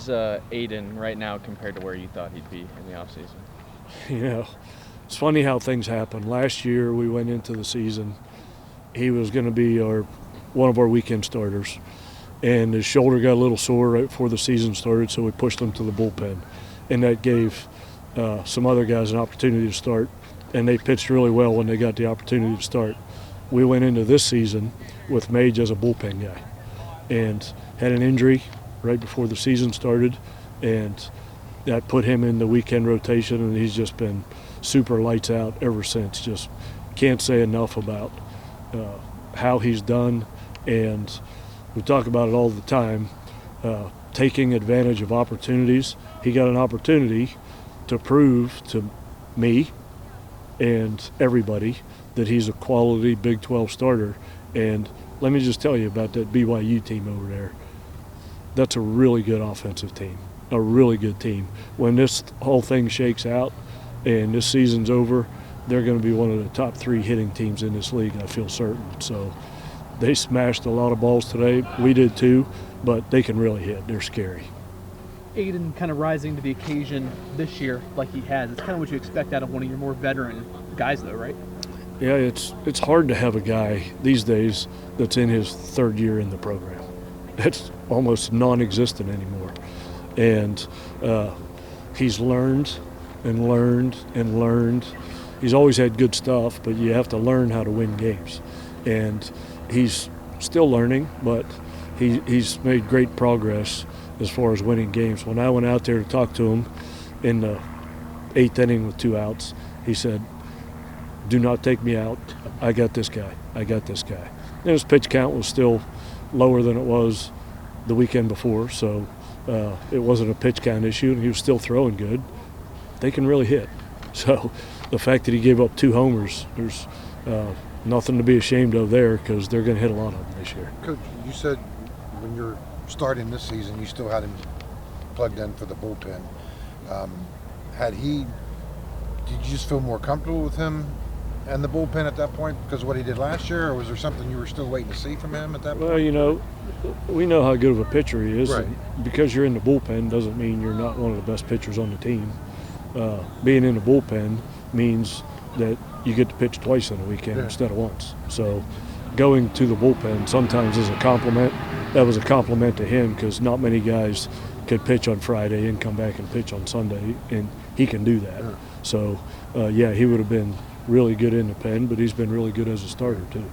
is Aidan right now compared to where you thought he'd be in the offseason? You know, it's funny how things happen. Last year we went into the season, he was going to be one of our weekend starters, and his shoulder got a little sore right before the season started, so we pushed him to the bullpen, and that gave some other guys an opportunity to start, and they pitched really well when they got the opportunity to start. We went into this season with Major as a bullpen guy and had an injury right before the season started, and that put him in the weekend rotation, and he's just been super lights out ever since. Just can't say enough about how he's done, and we talk about it all the time, taking advantage of opportunities. He got an opportunity to prove to me and everybody that he's a quality Big 12 starter. And let me just tell you about that BYU team over there. That's a really good offensive team, a really good team. When this whole thing shakes out and this season's over, they're going to be one of the top 3 hitting teams in this league, I feel certain. So they smashed a lot of balls today. We did too, but they can really hit. They're scary. Aidan kind of rising to the occasion this year like he has. It's kind of what you expect out of one of your more veteran guys, though, right? Yeah, it's hard to have a guy these days that's in his 3rd year in the program. It's almost non-existent anymore. And he's learned and learned and learned. He's always had good stuff, but you have to learn how to win games. And he's still learning, but he's made great progress as far as winning games. When I went out there to talk to him in the 8th inning with 2 outs, he said, "Do not take me out. I got this guy. I got this guy." And his pitch count was still lower than it was the weekend before, so it wasn't a pitch count issue, and he was still throwing good. They can really hit. So the fact that he gave up 2 homers, there's nothing to be ashamed of there, because they're going to hit a lot of them this year. Coach, you said when you're starting this season, you still had him plugged in for the bullpen. Did you just feel more comfortable with him and the bullpen at that point because of what he did last year, or was there something you were still waiting to see from him at that point? Well, you know, we know how good of a pitcher he is. Right. And because you're in the bullpen doesn't mean you're not one of the best pitchers on the team. Being in the bullpen means that you get to pitch twice in a weekend instead of once. So going to the bullpen sometimes is a compliment. That was a compliment to him, because not many guys could pitch on Friday and come back and pitch on Sunday, and he can do that. Yeah. So, he would have been really good in the pen, but he's been really good as a starter too.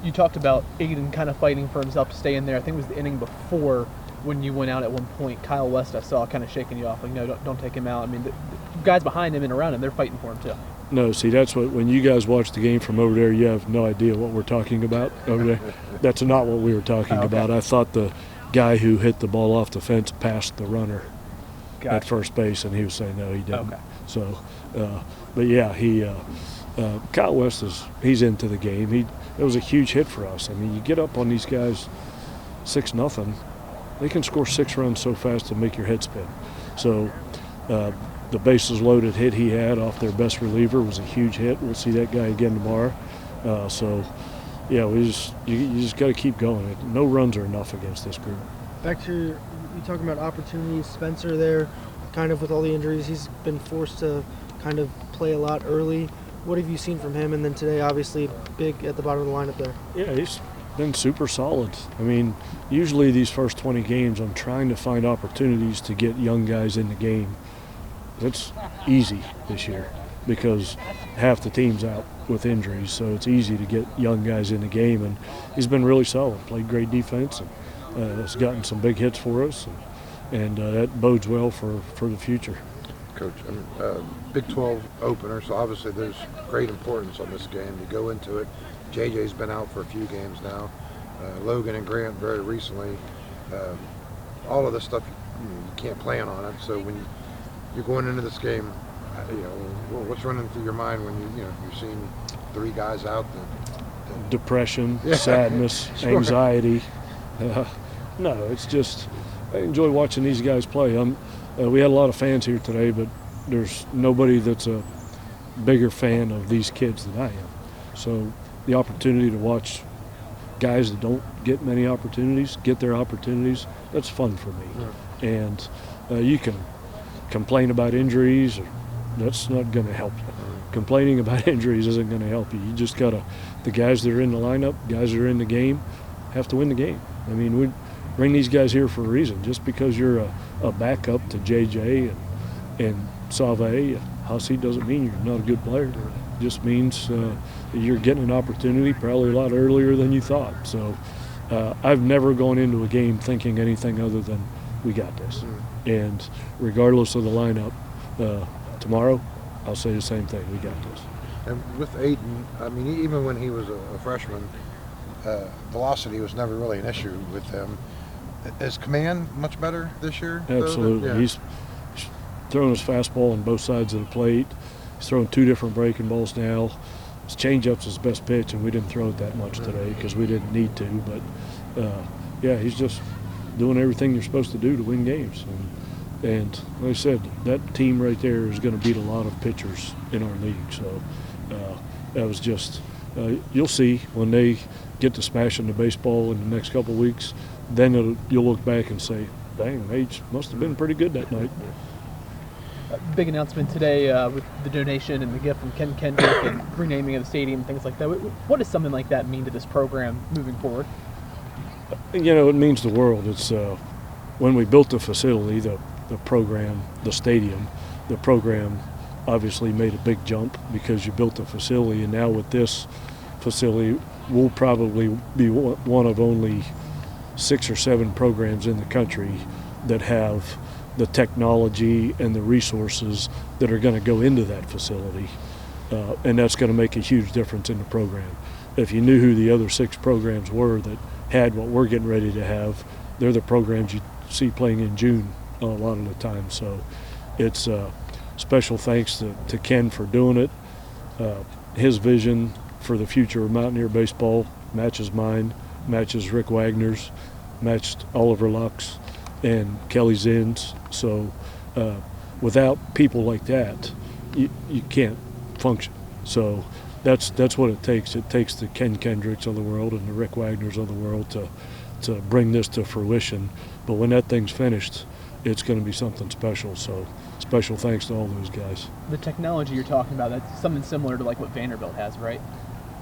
You talked about Aidan kind of fighting for himself to stay in there. I think it was the inning before when you went out at one point. Kyle West, I saw, kind of shaking you off, like, no, don't take him out. I mean, the guys behind him and around him, they're fighting for him too. No, see, that's what, when you guys watch the game from over there, you have no idea what we're talking about over there. That's not what we were talking about. I thought the guy who hit the ball off the fence passed the runner at first base, and he was saying no, he didn't. Okay. So, but yeah, Kyle West he's into the game. It was a huge hit for us. I mean, you get up on these guys 6-0, they can score 6 runs so fast and make your head spin. So the bases loaded hit he had off their best reliever was a huge hit. We'll see that guy again tomorrow. Yeah, you just got to keep going. No runs are enough against this group. Back to you talking about opportunities. Spencer there, kind of with all the injuries, he's been forced to kind of play a lot early. What have you seen from him? And then today, obviously, big at the bottom of the lineup there. Yeah, he's been super solid. I mean, usually these first 20 games, I'm trying to find opportunities to get young guys in the game. That's easy this year because half the team's out with injuries, so it's easy to get young guys in the game, and he's been really solid, played great defense, and has gotten some big hits for us, and that bodes well for the future. Coach, Big 12 opener, so obviously there's great importance on this game. You go into it, JJ's been out for a few games now, Logan and Grant very recently. All of this stuff, you can't plan on it, so when you're going into this game, what's running through your mind when you're seeing 3 guys out? Depression, sadness, anxiety. No, it's just I enjoy watching these guys play. We had a lot of fans here today, but there's nobody that's a bigger fan of these kids than I am. So the opportunity to watch guys that don't get many opportunities get their opportunities, that's fun for me. And you can complain about injuries. That's not going to help you. Complaining about injuries isn't going to help you. You just got to, the guys that are in the lineup, guys that are in the game, have to win the game. I mean, we bring these guys here for a reason. Just because you're a backup to JJ and Save and Hussey doesn't mean you're not a good player. It just means you're getting an opportunity probably a lot earlier than you thought. So I've never gone into a game thinking anything other than we got this. And regardless of the lineup, tomorrow I'll say the same thing. We got this. And with Aidan, I mean, even when he was a freshman, velocity was never really an issue with him. Is command much better this year? Absolutely. Yeah. He's throwing his fastball on both sides of the plate. He's throwing 2 different breaking balls now. His changeup's his best pitch, and we didn't throw it that much today because we didn't need to. But, yeah, he's just doing everything you're supposed to do to win games. And like I said, that team right there is going to beat a lot of pitchers in our league. So that was just you'll see when they get to smashing the baseball in the next couple of weeks, then you'll look back and say, dang, Mage must have been pretty good that night. Big announcement today with the donation and the gift from Ken Kendrick and renaming of the stadium, things like that. What does something like that mean to this program moving forward? You know, it means the world. It's when we built the facility, the program, the stadium, the program obviously made a big jump because you built the facility, and now with this facility, we'll probably be one of only 6 or 7 programs in the country that have the technology and the resources that are going to go into that facility, and that's going to make a huge difference in the program. If you knew who the other 6 programs were that had what we're getting ready to have, they're the programs you see playing in June a lot of the time. So it's special thanks to Ken for doing it. His vision for the future of Mountaineer baseball matches mine, matches Rick Wagner's, matched Oliver Luck's and Kelly Zinn's. So without people like that, you can't function. So that's what it takes. It takes the Ken Kendricks of the world and the Rick Wagners of the world to bring this to fruition. But when that thing's finished, it's going to be something special. So special thanks to all those guys. The technology you're talking about, that's something similar to like what Vanderbilt has, right?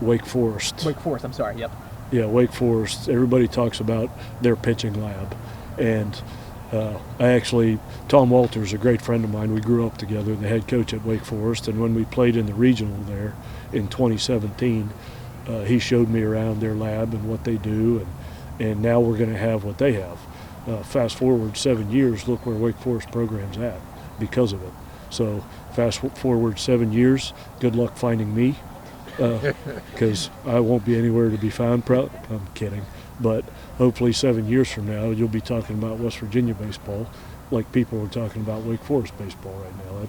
Wake Forest. Wake Forest, I'm sorry, yep. Yeah, Wake Forest. Everybody talks about their pitching lab. And Tom Walter's a great friend of mine. We grew up together, the head coach at Wake Forest. And when we played in the regional there in 2017, he showed me around their lab and what they do. And now we're going to have what they have. Fast forward 7 years, look where Wake Forest program's at because of it. So fast forward 7 years, good luck finding me, because I won't be anywhere to be found. I'm kidding. But hopefully 7 years from now, you'll be talking about West Virginia baseball like people are talking about Wake Forest baseball right now.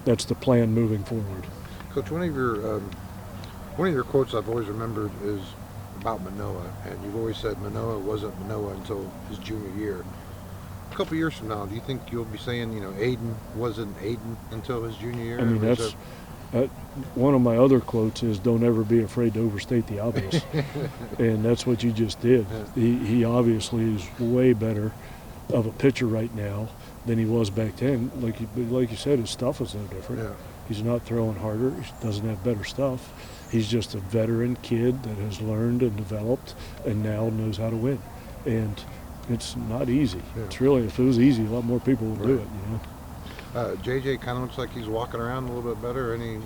That's the plan moving forward. Coach, one of your quotes I've always remembered is about Manoah, and you've always said Manoah wasn't Manoah until his junior year. A couple years from now, do you think you'll be saying, Aidan wasn't Aidan until his junior year? I mean, that's one of my other quotes is, don't ever be afraid to overstate the obvious. And that's what you just did. He obviously is way better of a pitcher right now than he was back then. Like you said, his stuff is no different. Yeah. He's not throwing harder. He doesn't have better stuff. He's just a veteran kid that has learned and developed and now knows how to win. And it's not easy. Yeah. It's really, if it was easy, a lot more people would do it, JJ kind of looks like he's walking around a little bit better. Any,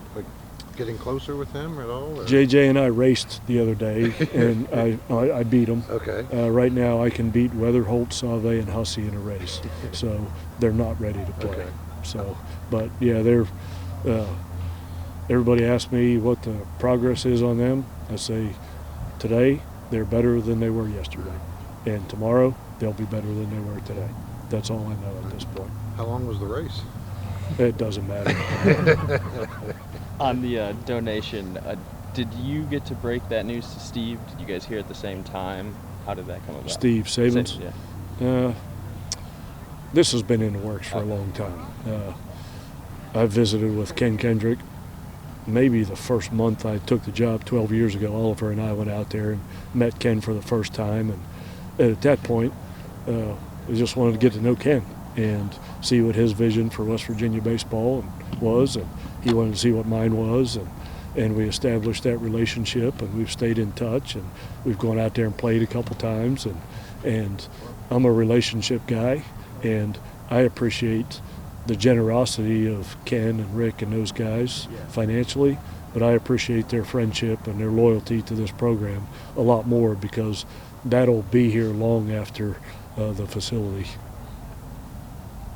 getting closer with him at all? Or? JJ and I raced the other day, and I beat him. Okay. Right now I can beat Weatherholt, Save, and Hussey in a race. So they're not ready to play. Okay. So, but yeah, they're everybody asks me what the progress is on them. I say today they're better than they were yesterday, and tomorrow they'll be better than they were today. That's all I know at this point. How long was the race? It doesn't matter. On the donation, did you get to break that news to Steve? Did you guys hear at the same time? How did that come about? Steve Sabins? Yeah. This has been in the works for a long time. I visited with Ken Kendrick maybe the first month I took the job 12 years ago. Oliver and I went out there and met Ken for the first time. And at that point, I just wanted to get to know Ken and see what his vision for West Virginia baseball was, and he wanted to see what mine was, and we established that relationship, and we've stayed in touch, and we've gone out there and played a couple times, and I'm a relationship guy, and I appreciate the generosity of Ken and Rick and those guys financially, but I appreciate their friendship and their loyalty to this program a lot more, because that'll be here long after the facility